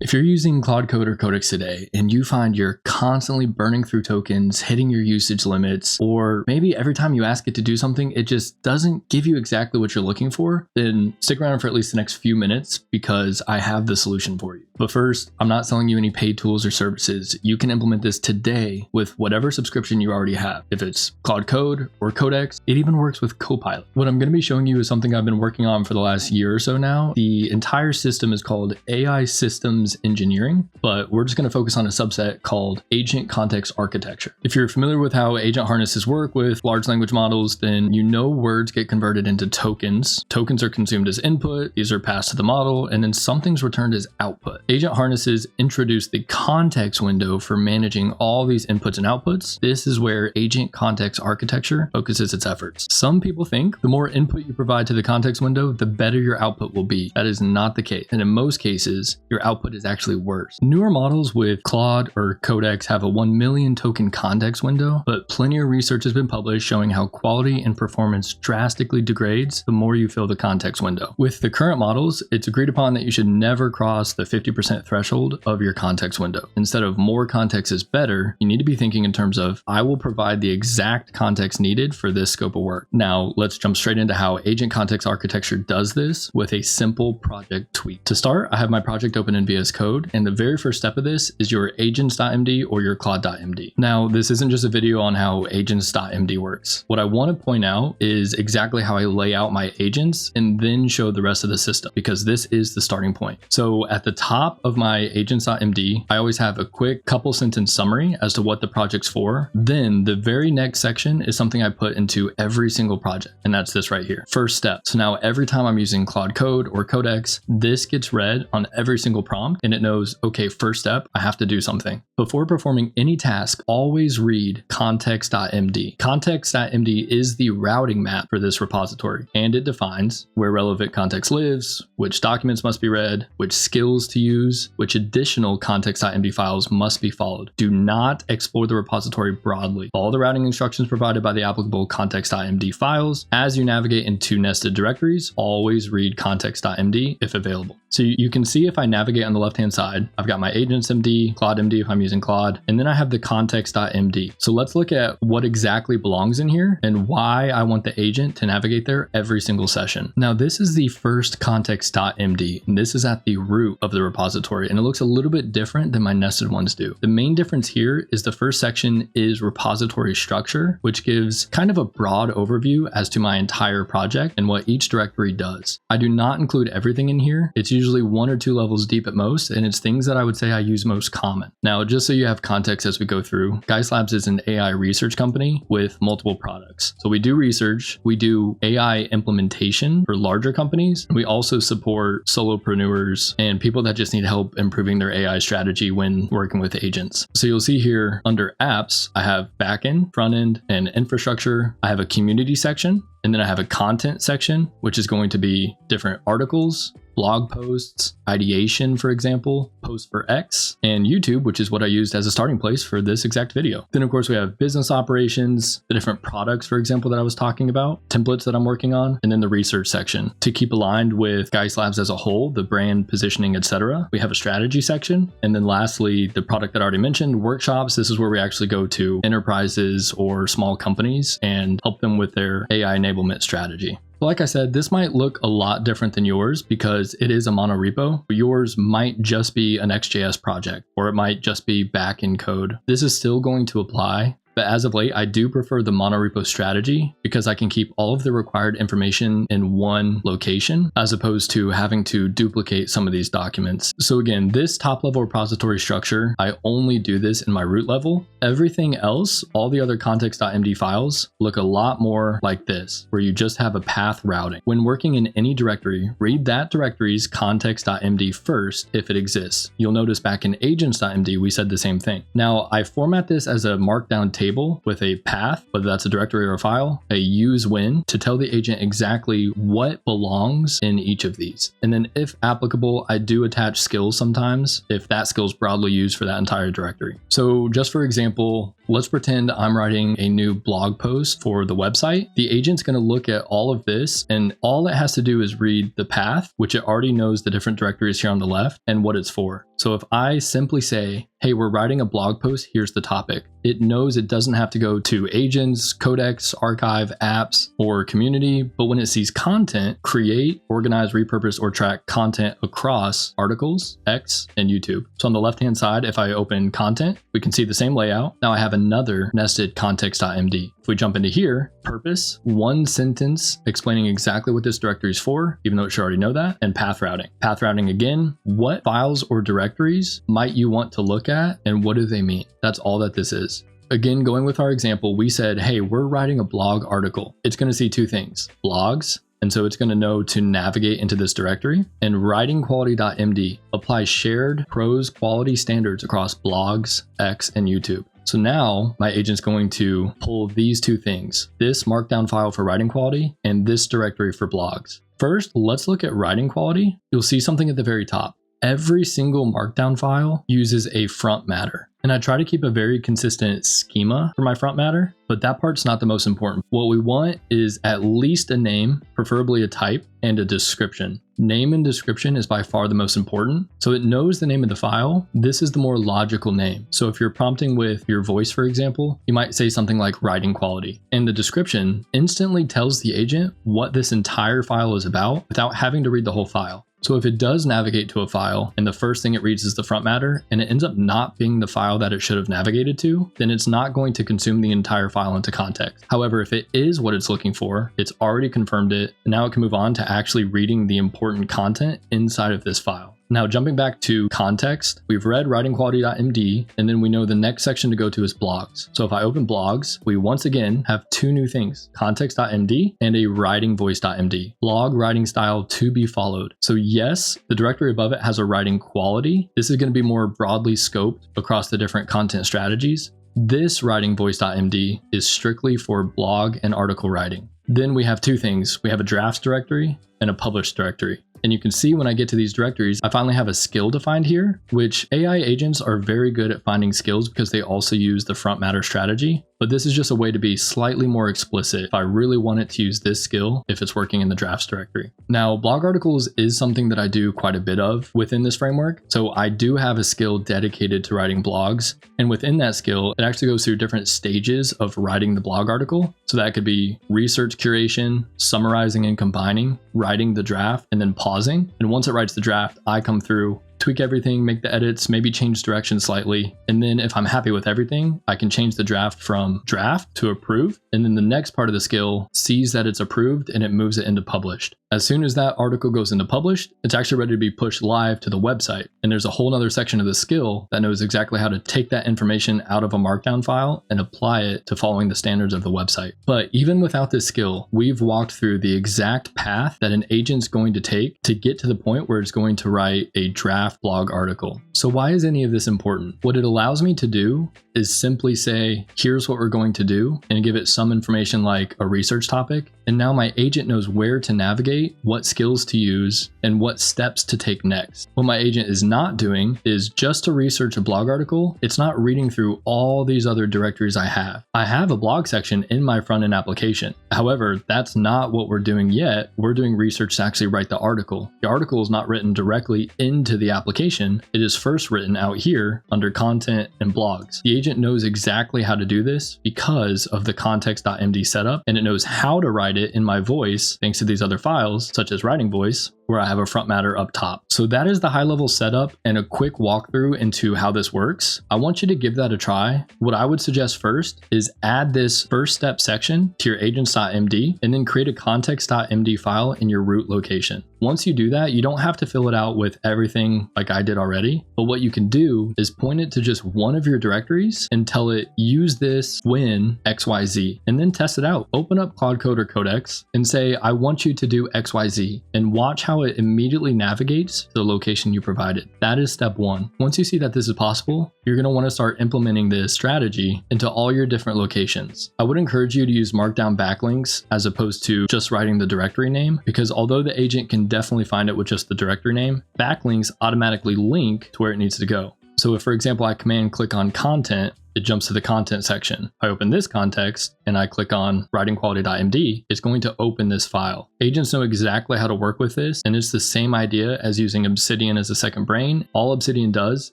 If you're using Claude Code or Codex today and you find you're constantly burning through tokens, hitting your usage limits, or maybe every time you ask it to do something, it just doesn't give you exactly what you're looking for, then stick around for at least the next few minutes because I have the solution for you. But first, I'm not selling you any paid tools or services. You can implement this today with whatever subscription you already have. If it's Claude Code or Codex, it even works with Copilot. What I'm going to be showing you is something I've been working on for the last year or so now. The entire system is called AI Systems Engineering, but we're just going to focus on a subset called Agent Context Architecture. If you're familiar with how agent harnesses work with large language models, then you know words get converted into tokens. Tokens are consumed as input, these are passed to the model, and then something's returned as output. Agent harnesses introduce the context window for managing all these inputs and outputs. This is where Agent Context Architecture focuses its efforts. Some people think the more input you provide to the context window, the better your output will be. That is not the case, and in most cases, your output is actually worse. Newer models with Claude or Codex have a 1 million token context window, but plenty of research has been published showing how quality and performance drastically degrades the more you fill the context window. With the current models, it's agreed upon that you should never cross the 50% threshold of your context window. Instead of more context is better, you need to be thinking in terms of, I will provide the exact context needed for this scope of work. Now, let's jump straight into how Agent Context Architecture does this with a simple project tweak. To start, I have my project open in VS Code, and the very first step of this is your agents.md or your claude.md. Now, this isn't just a video on how agents.md works. What I want to point out is exactly how I lay out my agents and then show the rest of the system, because this is the starting point. So at the top of my agents.md, I always have a quick couple sentence summary as to what the project's for. Then the very next section is something I put into every single project, and that's this right here. First step. So now every time I'm using Claude Code or Codex, this gets read on every single prompt and it knows, okay, first step, I have to do something. Before performing any task, always read context.md. Context.md is the routing map for this repository, and it defines where relevant context lives, which documents must be read, which skills to use, which additional context.md files must be followed. Do not explore the repository broadly. Follow the routing instructions provided by the applicable context.md files. As you navigate into nested directories, always read context.md if available. So you can see if I navigate on the left-hand side, I've got my agents.md, claude.md if I'm using Claude, and then I have the context.md. So let's look at what exactly belongs in here and why I want the agent to navigate there every single session. Now, this is the first context.md, and this is at the root of the repository, and it looks a little bit different than my nested ones do. The main difference here is the first section is repository structure, which gives kind of a broad overview as to my entire project and what each directory does. I do not include everything in here. It's usually 1 or 2 levels deep at most, and it's things that I would say I use most common. Now, just so you have context as we go through, Geist Labs is an AI research company with multiple products. So we do research, we do AI implementation for larger companies. We also support solopreneurs and people that just need help improving their AI strategy when working with agents. So you'll see here under apps, I have backend, front end, and infrastructure. I have a community section, and then I have a content section, which is going to be different articles, blog posts, ideation, for example, posts for X, and YouTube, which is what I used as a starting place for this exact video. Then, of course, we have business operations, the different products, for example, that I was talking about, templates that I'm working on, and then the research section. To keep aligned with Geist Labs as a whole, the brand positioning, etc., we have a strategy section. And then lastly, the product that I already mentioned, workshops. This is where we actually go to enterprises or small companies and help them with their AI enablement strategy. Like I said, this might look a lot different than yours because it is a mono repo. Yours might just be an XJS project, or it might just be back-end code. This is still going to apply. But as of late, I do prefer the monorepo strategy because I can keep all of the required information in one location as opposed to having to duplicate some of these documents. So again, this top level repository structure, I only do this in my root level. Everything else, all the other context.md files look a lot more like this, where you just have a path routing. When working in any directory, read that directory's context.md first if it exists. You'll notice back in agents.md, we said the same thing. Now, I format this as a markdown table with a path, whether that's a directory or a file, a use when to tell the agent exactly what belongs in each of these. And then if applicable, I do attach skills sometimes if that skill is broadly used for that entire directory. So just for example, let's pretend I'm writing a new blog post for the website. The agent's going to look at all of this, and all it has to do is read the path, which it already knows the different directories here on the left and what it's for. So if I simply say, hey, we're writing a blog post, here's the topic, it knows it doesn't have to go to agents, codecs, archive, apps, or community. But when it sees content, create, organize, repurpose, or track content across articles, X, and YouTube. So on the left-hand side, if I open content, we can see the same layout. Now I have another nested context.md. If we jump into here, purpose, one sentence explaining exactly what this directory is for, even though it should already know that, and path routing. Path routing again, what files or directories might you want to look at and what do they mean? That's all that this is. Again, going with our example, we said, hey, we're writing a blog article. It's going to see two things, blogs, and so it's going to know to navigate into this directory, and writingquality.md applies shared prose quality standards across blogs, X, and YouTube. So now my agent's going to pull these two things, this markdown file for writing quality and this directory for blogs. First, let's look at writing quality. You'll see something at the very top. Every single markdown file uses a front matter. And I try to keep a very consistent schema for my front matter, but that part's not the most important. What we want is at least a name, preferably a type, and a description. Name and description is by far the most important. So it knows the name of the file. This is the more logical name. So if you're prompting with your voice, for example, you might say something like writing quality. And the description instantly tells the agent what this entire file is about without having to read the whole file. So if it does navigate to a file and the first thing it reads is the front matter and it ends up not being the file that it should have navigated to, then it's not going to consume the entire file into context. However, if it is what it's looking for, it's already confirmed it, and now it can move on to actually reading the important content inside of this file. Now jumping back to context, we've read writingquality.md, and then we know the next section to go to is blogs. So if I open blogs, we once again have two new things, context.md and a writingvoice.md, blog writing style to be followed. So yes, the directory above it has a writing quality. This is going to be more broadly scoped across the different content strategies. This writingvoice.md is strictly for blog and article writing. Then we have two things. We have a drafts directory and a published directory. And you can see when I get to these directories, I finally have a skill defined here, which AI agents are very good at finding skills because they also use the front matter strategy. But this is just a way to be slightly more explicit if I really want it to use this skill if it's working in the drafts directory. Now, blog articles is something that I do quite a bit of within this framework. So I do have a skill dedicated to writing blogs. And within that skill, it actually goes through different stages of writing the blog article. So that could be research curation, summarizing and combining, writing the draft, and then pausing. And once it writes the draft, I come through, tweak everything, make the edits, maybe change direction slightly. And then if I'm happy with everything, I can change the draft from draft to approve. And then the next part of the skill sees that it's approved and it moves it into published. As soon as that article goes into published, it's actually ready to be pushed live to the website. And there's a whole other section of the skill that knows exactly how to take that information out of a markdown file and apply it to following the standards of the website. But even without this skill, we've walked through the exact path that an agent's going to take to get to the point where it's going to write a draft blog article. So why is any of this important? What it allows me to do is simply say, here's what we're going to do, and give it some information like a research topic. And now my agent knows where to navigate, what skills to use, and what steps to take next. What my agent is not doing is just to research a blog article. It's not reading through all these other directories I have. I have a blog section in my front-end application. However, that's not what we're doing yet. We're doing research to actually write the article. The article is not written directly into the application. It is first written out here under content and blogs. The agent knows exactly how to do this because of the context.md setup, and it knows how to write it in my voice thanks to these other files such as writing voice, where I have a front matter up top. So that is the high level setup and a quick walkthrough into how this works. I want you to give that a try. What I would suggest first is add this first step section to your agents.md and then create a context.md file in your root location. Once you do that, you don't have to fill it out with everything like I did already, but what you can do is point it to just one of your directories and tell it use this when XYZ, and then test it out. Open up Cloud Code or Codex and say, I want you to do XYZ, and watch how it immediately navigates to the location you provided. That is step one. Once you see that this is possible, you're going to want to start implementing this strategy into all your different locations. I would encourage you to use markdown backlinks as opposed to just writing the directory name, because although the agent can definitely find it with just the directory name, backlinks automatically link to where it needs to go. So if, for example, I command click on content, it jumps to the content section. If I open this context and I click on writingquality.md, it's going to open this file. Agents know exactly how to work with this, and it's the same idea as using Obsidian as a second brain. All Obsidian does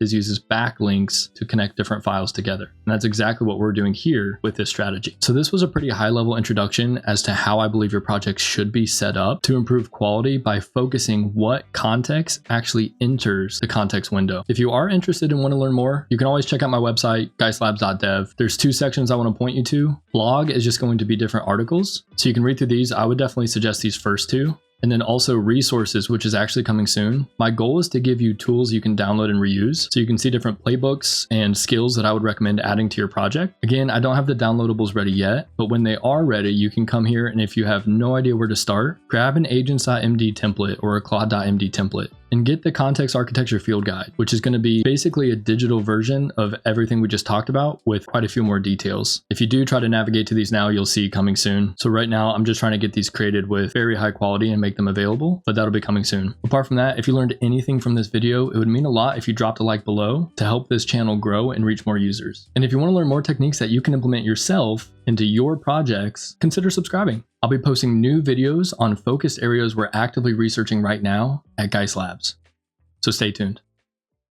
is uses backlinks to connect different files together. And that's exactly what we're doing here with this strategy. So this was a pretty high level introduction as to how I believe your project should be set up to improve quality by focusing what context actually enters the context window. If you are interested and want to learn more, you can always check out my website, geislabs.dev. There's 2 sections I want to point you to. Blog is just going to be different articles. So you can read through these. I would definitely suggest these first 2. And then also resources, which is actually coming soon. My goal is to give you tools you can download and reuse so you can see different playbooks and skills that I would recommend adding to your project. Again, I don't have the downloadables ready yet, but when they are ready, you can come here, and if you have no idea where to start, grab an agents.md template or a claude.md template and get the context architecture field guide, which is going to be basically a digital version of everything we just talked about with quite a few more details. If you do try to navigate to these now, you'll see coming soon. So right now I'm just trying to get these created with very high quality and make them available, but that'll be coming soon. Apart from that, if you learned anything from this video, it would mean a lot if you dropped a like below to help this channel grow and reach more users. And if you want to learn more techniques that you can implement yourself into your projects, consider subscribing. I'll be posting new videos on focused areas we're actively researching right now at Geist Labs. So stay tuned.